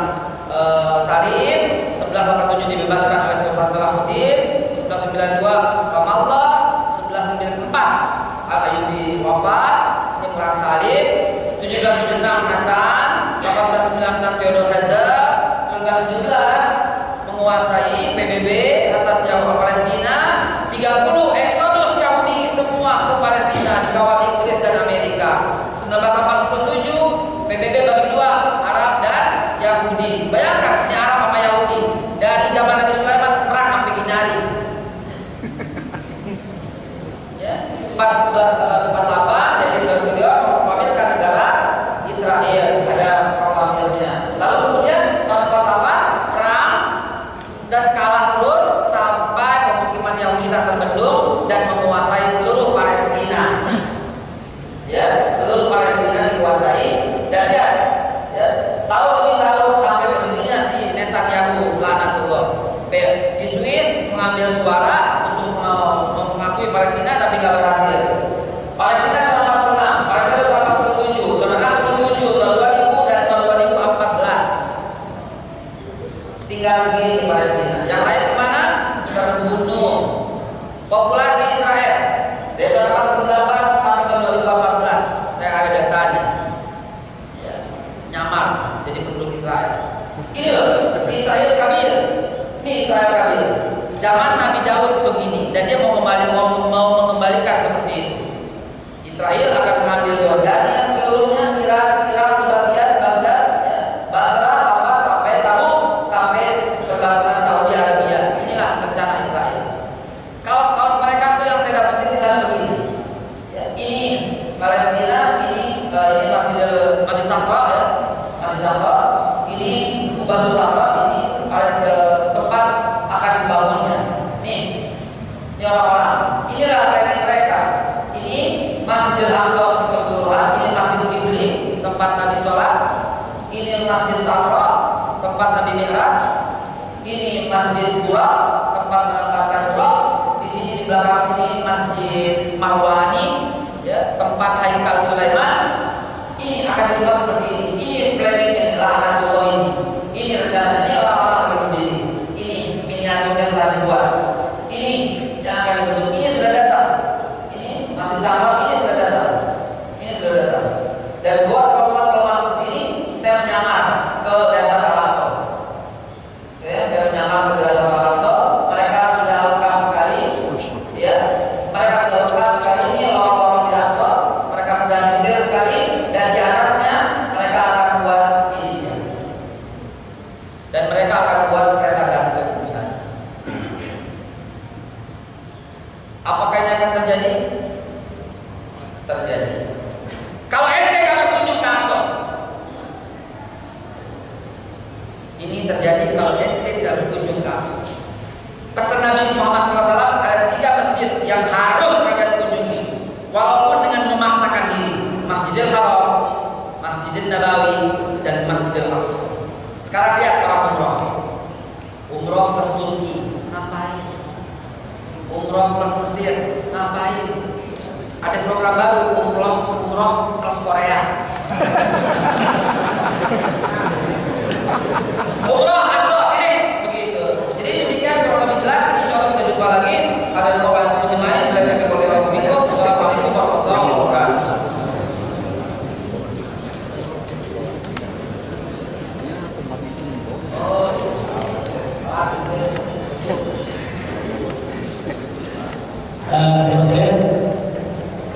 Salim, 11 1187 dibebaskan oleh Sultan Salahuddin, 1192 Ramallah, 1194 Al-Ayyubi wafat, ini perang salib. 1776 Nathan, 1896 Theodor Herzl, 1917 menguasai PBB atas Yahudi Palestina, 30 eksodus Yahudi semua ke Palestina dikawal Inggris dan Amerika. 1947 PBB bagi dua, Arab dan Yahudi. Bayangkan ini Arab sama Yahudi. Dari zaman Nabi Sulaiman perang sampai Inari. Ya, 1448 David Ben-Gurion memproklamirkan negara Israel, ada proklamirnya. Lalu kemudian tahun 48 perang dan kalah terus sampai pemukiman Yahudi tak terbendung dan menguasai seluruh Palestina. Ya, seluruh Palestina dikuasai dan ya tahun demi tahun sampai berdirinya si Netanyahu laknatullah di Swiss mengambil suara untuk mengakui Palestina tapi nggak berhasil. Palestina tahun 86, Palestina tahun 87, tahun 67, tahun 2000 dan tahun 2014. Tinggal segini Palestina. Yang lain kemana? Terbunuh. Populasi Israel dari tahun 88 sampai tahun 2014, saya ada datanya. Ya, nyamar jadi penduduk Israel. Ini loh, Israel Kabir. Ini Israel Kabir. Zaman Nabi Daud segini dan dia mau mengembalikan seperti itu. Israel akan mengambil Yordania seluruhnya, Irak sebagian, Baghdad, ya, Basrah, Hafat sampai Tabuk, sampai perbatasan Saudi Arabia. Inilah rencana Israel. Kaos-kaos mereka tuh yang saya dapetin di sana begini. Ya, ini Palestina, ini Masjid Sahra ya, Masjid Sahra. Ini Batu Sahra, ini Palestina tempat akan dibangunnya. Nih, ini orang-orang. Inilah rencana mereka. Ini Masjidil Aqsa keseluruhan, ini Masjid Qibli, tempat Nabi sholat. Ini Masjid Safra, tempat Nabi Mi'raj. Ini Masjid Burak, tempat menempatkan Burak. Di sini di belakang sini Masjid Marwani, ya, tempat Haikal Sulaiman. Ini akan dirubah seperti ini. Ini planning ini, laknatullah ini. Ini rencananya, ini orang-orang lagi berdiri. Ini miniaturnya telah dibuat. Ini yang akan dibentuk. Ini sudah datang. Ini Masjid Sahra, ini sudah datang. Ini sudah datang. Dan gua teman-teman kalau masuk ke sini, saya menyamar ke dasar Al-Aqsa. Saya menyamar ke dasar Al-Aqsa. Mereka sudah lengkap sekali. Ya, mereka sudah lengkap sekali. Ini lorong-lorong di Aqsa. Mereka sudah detail sekali. Dan di atasnya mereka akan buat ini dia. Dan mereka akan buat kereta gantung di sana. Apakah ini akan terjadi? Terjadi. Kalau ente gak berkunjung ke Aqsa, ini terjadi kalau ente tidak berkunjung ke Aqsa. Pesan Nabi Muhammad SAW ada 3 masjid yang harus kalian kunjungi, walaupun dengan memaksakan diri: Masjidil Haram, Masjidil Nabawi, dan Masjidil Aqsa. Sekarang lihat orang umroh plus Turki, ngapain? Umroh plus Mesir, ngapain? Ada program baru, umroh plus Korea. Umroh Aqsa, titik, begitu. Jadi demikian kalau lebih jelas, insya Allah kita jumpa lagi. Ada beberapa terjemahan belajar kepada Assalamualaikum warahmatullahi wabarakatuh.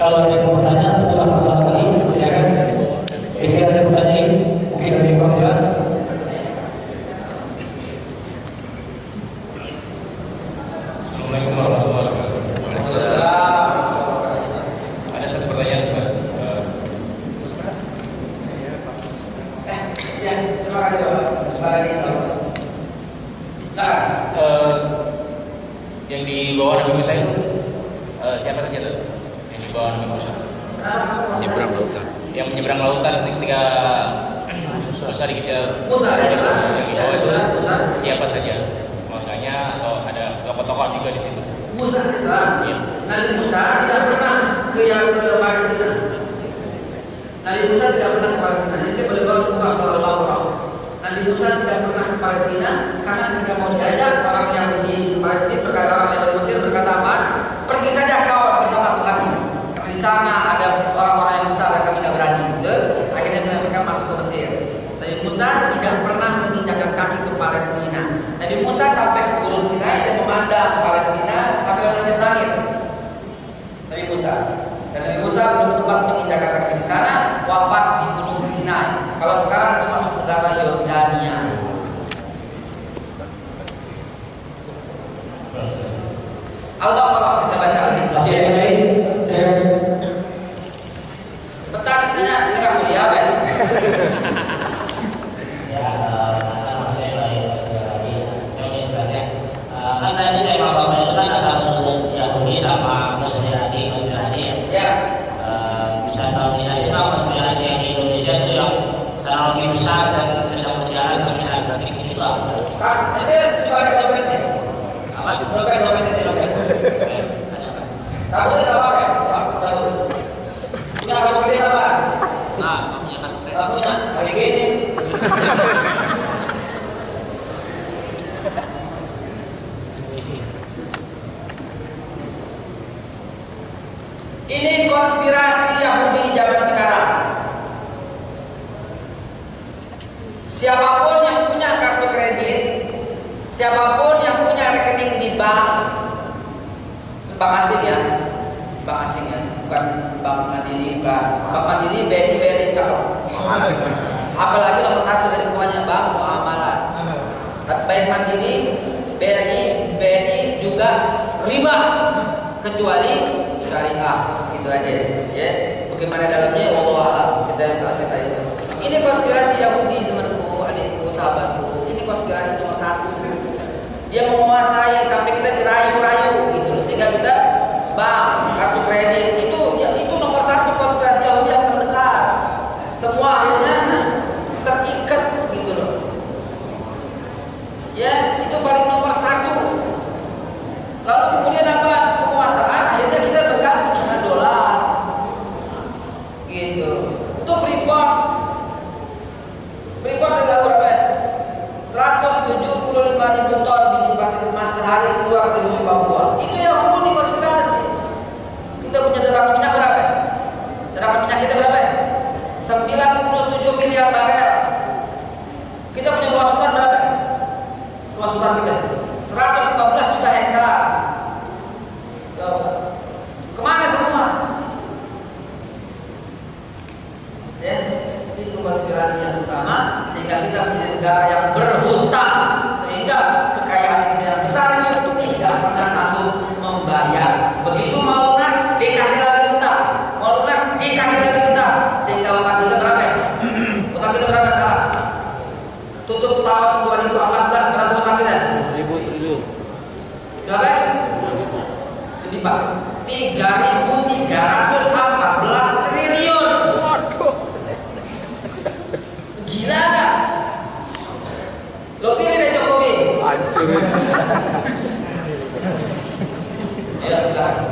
Kalau ada yang mau bertanya setelah masalah ini, silakan. Jika ada pertanyaan, mungkin lebih jelas. Assalamualaikum warahmatullahi wabarakatuh. Ada satu pertanyaan, Pak. Ya, terima kasih Pak. Yang di bawah Nabi Musa itu siapa saja tuh? Yang di bawah Nabi Musa? Menyeberang lautan. Yang menyeberang lautan ketika Musa dikejar. Yang di bawah itu siapa saja? Makanya atau ada tokoh-tokoh juga di situ? Musa Islam. Iya. Nabi Musa tidak pernah ke Palestina. Nabi Musa tidak pernah ke Palestina. Itu beliau buka ke Al-Baqarah. Nabi Nabi Musa tidak pernah ke Palestina karena ketika mau diajak orang Yahudi Palestina berkata, orang Yahudi Mesir berkata apa? Pergi saja kau bersama Tuhanmu. Karena di sana ada orang-orang yang besar dan kami nggak berani. Betul? Akhirnya mereka masuk ke Mesir. Nabi Musa tidak pernah menginjakkan kaki ke Palestina. Nabi Musa sampai ke Gurun Sinai dan memandang Palestina sampai menangis-nangis. Nabi Musa. Dan Nabi Musa belum sempat menginjakkan kaki di sana, wafat di Gunung Sinai. Kalau sekarang itu masuk negara Yordania. Al-Baqarah kita baca Al-Baqarah. Petani tanya tengah kuliah apa ya? Kan tadi tema Bapak itu kan asal usul Yahudi sama konspirasi ya. Bisa tahu tidak sih konspirasi yang di Indonesia itu yang secara lebih besar dan sedang berjalan nggak bisa berarti itu apa? Nanti balik dompetnya. Apa? Dompet. Kamu tidak pakai? Punya kartu kredit apa? Nah, punya kan? Kamu punya kayak gini. Ini konspirasi Yahudi zaman sekarang. Siapapun yang punya kartu kredit, siapapun yang punya rekening di bank asing ya, bukan bank Mandiri, bukan bank Mandiri, BNI cakep. Apalagi nomor satu dari semuanya bank muamalat. Baik Mandiri, BNI juga riba kecuali syariah, gitu aja ya. Bagaimana dalamnya wallahu alam, kita enggak cerita itu. Ini konspirasi Yahudi temanku, adikku, sahabatku. Ini konspirasi nomor satu. Dia mau menguasai sampai kita dirayu-rayu gitu loh, sehingga kita bank, kartu kredit itu ya, itu nomor satu konspirasi Yahudi yang terbesar. Semua akhirnya terikat gitu loh. Ya, itu paling nomor satu. Lalu kemudian apa? Penguasaan akhirnya kita bergantung dengan dolar. Gitu. Itu Freeport ada berapa ya? 175.000 ton biji pasir emas sehari keluar dari bumi Papua. Itu yang perlu dikonspirasi. Kita punya cadangan minyak berapa? Cadangan minyak kita berapa? 97 miliar barel. Kita punya luas hutan berapa? Luas hutan kita 115 juta hektar. Coba. Kemana semua? Ya, itu konspirasi yang utama, sehingga kita menjadi negara yang berhutang, sehingga kekayaan kita yang besar itu tidak pernah sanggup membayar. Begitu mau lunas dikasih lagi utang, mau lunas dikasih lagi utang, sehingga utang kita berapa? Utang kita berapa sekarang? Tutup tahun 2014 berapa utang kita? 1.000 triliun. Berapa? Lebih Pak, 3.314 triliun. Waduh, gila gak? Lo pilih deh Jokowi. Hancur. Ya silakan.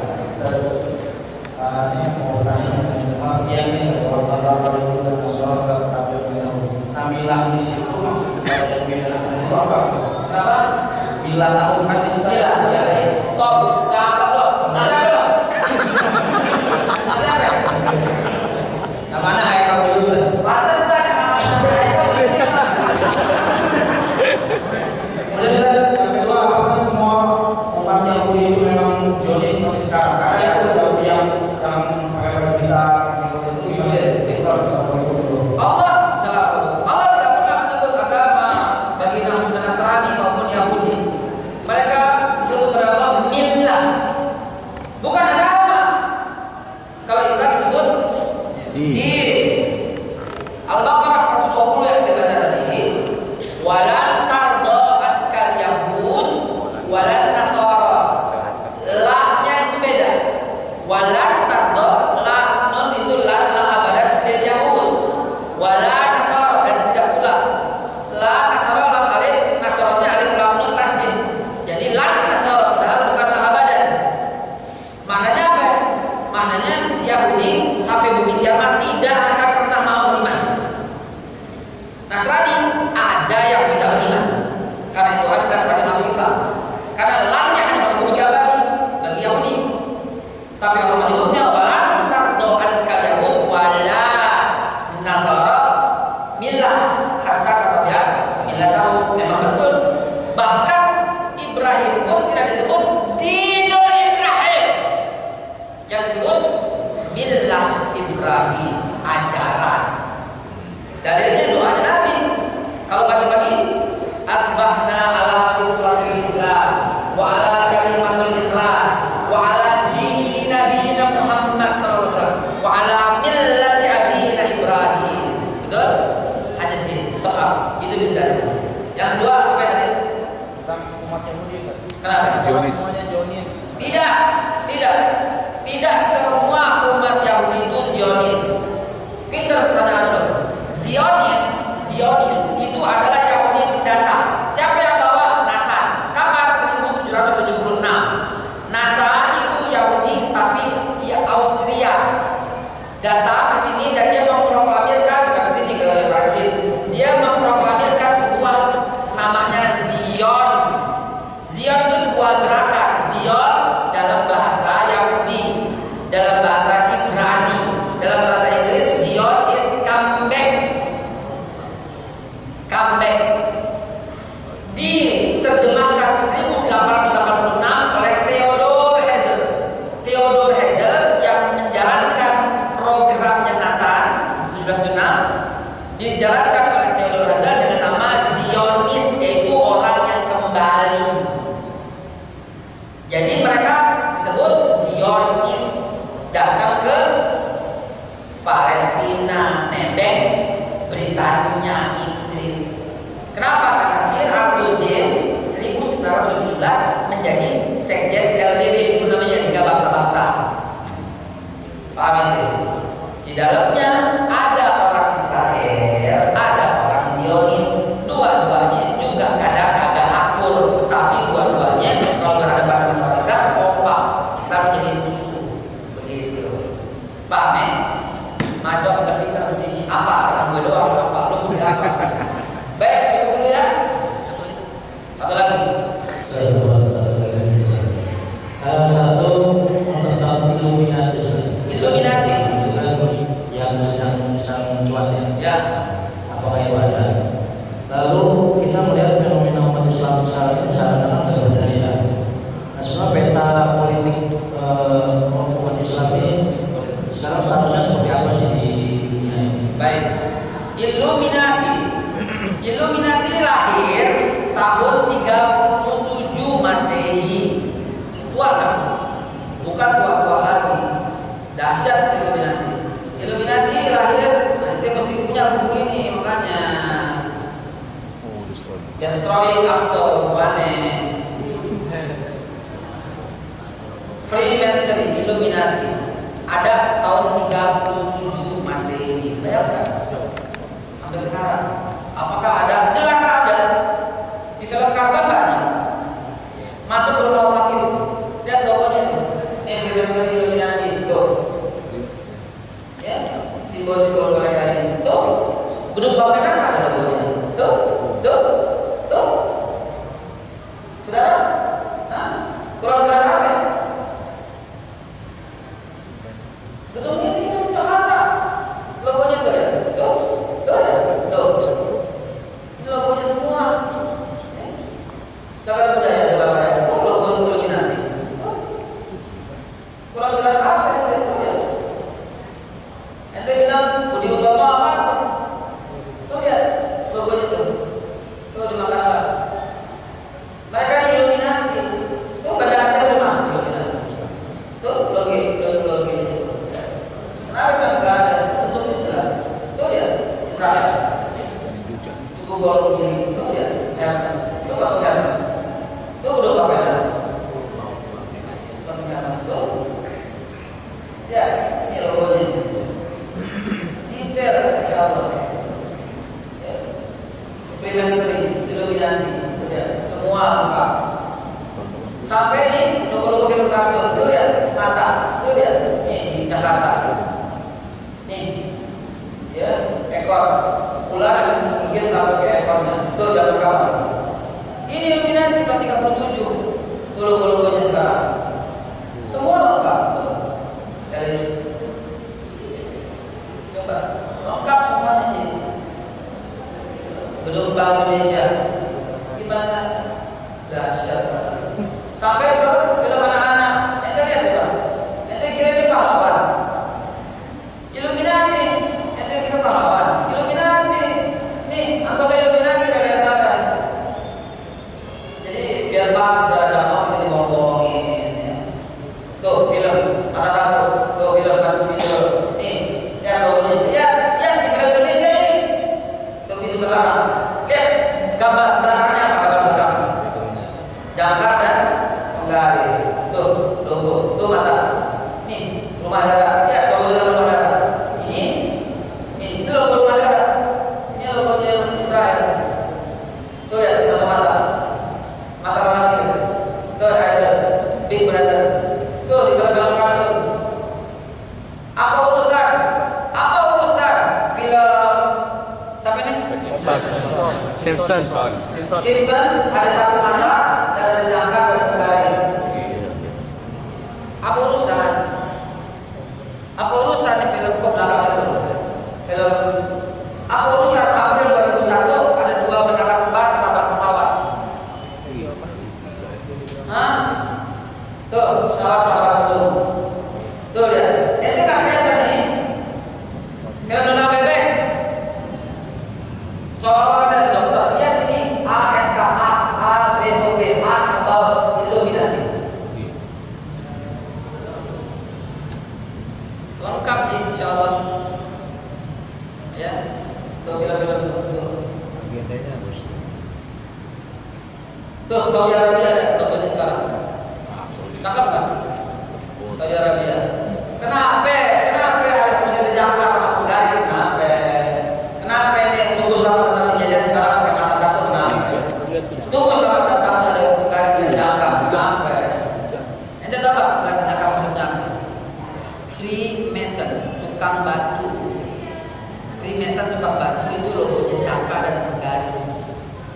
Tampilan di situ apa? Kenapa? Bila tahu kan di situ. Bila, ya baik. Top, cakep lo. Nasi apa lo? Nasi apa? Namanya Haikal dulu. Pantes tanya namanya Haikal. Kemudian yang kedua, apakah semua umat Yahudi itu memang Zionis seperti sekarang? Karena itu Yahudi yang kita Allah tidak pernah menyebut agama bagi Yahudi dan Nasrani maupun Yahudi. Mereka disebut oleh Allah millah, bukan agama. Kalau Islam disebut din. Islam. Karena lannya hanya berlaku bagi abadi, bagi Yahudi. Tapi Allah menyebutnya walan tardo ankal yahud wala nasara millah hatta tatabi'an millatahu. Memang betul. Bahkan Ibrahim pun tidak disebut dinul Ibrahim. Yang disebut millah Ibrahim, ajaran. Dalilnya doanya Nabi. Kalau pagi-pagi asbahna ala fitratil Islam wa ala kalimatul ikhlas wa ala dini nabiyina Muhammad sallallahu alaihi wasallam wa ala millati abina Ibrahim. Betul? Hanya din, tepat. Itu dalilnya. Yang kedua apa yang tadi? Tentang umat Yahudi. Kenapa? Zionis. Tidak semua umat Yahudi itu Zionis. Pinter pertanyaan lo. Zionis itu adalah Yahudi pendatang. Siapa yang bawa? Nathan. Kapan? 1776. Nathan itu Yahudi tapi dia Austria. Datang ke sini dan dia memproklamirkan, bukan ke sini, ke Palestina. Dia memproklamirkan sebuah namanya Zion. Zion itu sebuah gerakan. Zion dalam bahasa Yahudi, dalam bahasa Ibrani, dalam bahasa Inggris Zion is come back. Diterjemahkan 1886 oleh Theodor Herzl. Theodor Herzl yang menjalankan programnya Nathan 1776 dijalankan oleh Theodor Herzl dengan nama Zionis, yaitu orang yang kembali. Jadi mereka disebut Zionis, datang ke Palestina, nebeng Britania Inggris. Kenapa? Karena Sir Arthur James 1917 menjadi sekjen LBB, itu namanya Liga Bangsa-Bangsa. Paham itu? Di dalamnya ada orang Israel, ada orang Zionis. Dua-duanya juga kadang-kadang akur, tapi dua-duanya kalau berhadapan dengan orang Islam kompak. Islam menjadi musuh. Begitu. Paham ya? Mahasiswa pintar-pintar di sini. Apa? Kata gue doang. Apa? Lu mesti apa? Baik, cukup dulu ya. Satu lagi. Satu tentang Illuminati. Illuminati yang sedang mencuat ya. Apakah itu ada? Lalu kita melihat fenomena umat Islam sekarang ini seakan-akan berbudaya. Nah, sebenarnya peta politik umat Islam ini sekarang statusnya seperti apa sih di dunia ini? Baik. Illuminati lahir tahun 37 Masehi. Tua kan? Bukan tua-tua lagi. Dahsyat Illuminati. Illuminati lahir, nanti mesti punya buku ini makanya. Destroying Aqsa, bukannya. Freemasonry, Illuminati. Ada tahun 37 Masehi. Bayangkan. Sampai sekarang. Apakah ada? Jelas ada. Di film kartun banyak. Masuk ke rumah itu. Lihat logonya tuh. Ini Freemasonry Illuminati. Tuh. Ya, simbol-simbol mereka ini. Tuh. Gedung Bappenas ada logonya. Tuh. Saudara? Hah? Kurang jelas apa? Gedung ini Jakarta. Logonya tuh ya. Tuh. Ini logonya semua. Cagar budaya Surabaya itu logo Illuminati. Kurang jelas apa itu ya? Ente bilang Budi Utomo apa tuh? Tuh lihat logonya tuh. Tuh di Makassar. Mereka di Illuminati. Tuh Banda Aceh udah masuk Illuminati. Tuh logo. Kenapa kan nggak ada? Bentuknya jelas. Tuh lihat Israel. Tuh golong gini. Tuh lihat Hermes. Tuh patung Hermes. Tuh udah Bappenas. Patung Hermes tuh. Ya, ini logonya. Detail insyaallah. Ya. Freemasonry, Illuminati, ya, semua lengkap. Sampai nih logo-logo film kartun. Tuh lihat mata. Tuh lihat ini di Jakarta. Nih, ya ekor ular yang menggigit sampai ke ekornya. Tuh jangan kawan. Ini Illuminati tahun 37. Tuh logo-logonya sekarang. Semua lengkap. Elips. Coba lengkap semuanya ini. Gedung Bank Indonesia. Gimana? Dahsyat. Sampai ke film anak-anak. Ente lihat ya, Pak. Ente kira ini pahlawan. Illuminati. Ente kira pahlawan. Illuminati. Ini anggota Illuminati dari sana. Jadi biar paham secara gampang kita dibohong-bohongin. Ya. Tuh film mata satu. Tuh film kan video. Nih, lihat logonya. Lihat di film Indonesia ini. Tuh pintu terlarang. Lihat gambar belakangnya apa gambar belakangnya? Jangkar dan penggaris. Tuh logo. Tuh mata. Nih rumah darah. Lihat logo dalam rumah darah. Ini itu logo rumah darah. Ini logonya Israel. Tuh lihat satu mata. Mata lelaki. Tuh ada Big Brother. Tuh di film-film kartun. Apa urusan film siapa nih? Simpson. Simpson ada satu masa dan ada jangkar dan penggaris. Apa urusan di film kok belakang itu? Film apa urusan April 2001 ada dua berdarah kembar ketabrak pesawat? Hah? Tuh pesawat tabrak gedung. Tuh lihat. Ente nggak lihat tadi nih? Film Donald Bebek. Seolah-olah dari dokter. Lihat ini ASKA-ABOG Ask About Illuminati. Lengkap sih, insyaallah. Ya, tuh film-film tuh. Tuh Saudi Arabia ada logonya sekarang. Cakep nggak? Saudi Arabia. Kenapa harus bisa dijangkar sama penggaris? Kenapa ini tunggu selamat datang kejadian sekarang pakai mata satu? Kenapa? Tunggu selamat datang ada penggaris dan jangkar. Kenapa? Ente tahu nggak penggaris dan jangkar maksudnya apa? Freemason, tukang batu. Freemason tukang batu itu logonya jangkar dan penggaris.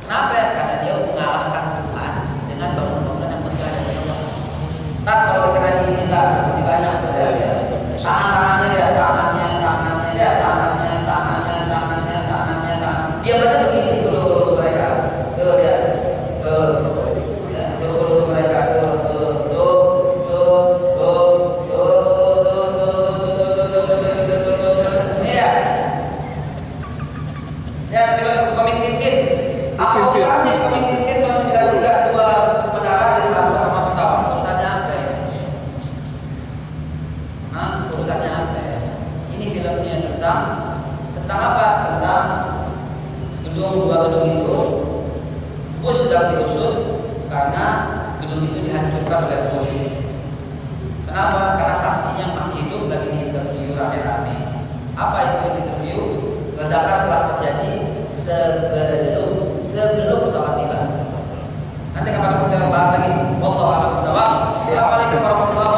Kenapa? Karena dia mengalahkan Tuhan dengan bangunan-bangunan yang megah dari Allah. Ntar kalau kita ngaji ini masih banyak tuh ya. Tangannya dia, tangannya. Dia baca begini tuh logo-logo mereka. Tuh dia, ya, logo-logo mereka Ini ya. Ya film komik Tintin. Apa ukurannya komik Tintin tahun 93 dua mendarat di hantam sama pesawat? Urusannya apa? Urusannya apa? Ini filmnya tentang apa? Tentang dua gedung itu Bush sedang diusut karena gedung itu dihancurkan oleh Bush. Kenapa? Karena saksinya masih hidup lagi diinterview rame-rame. Apa itu interview? Ledakan telah terjadi sebelum pesawat tiba. Nanti kapan kita bahas lagi. Wallahu a'lam bishawab. Assalamualaikum warahmatullahi wabarakatuh.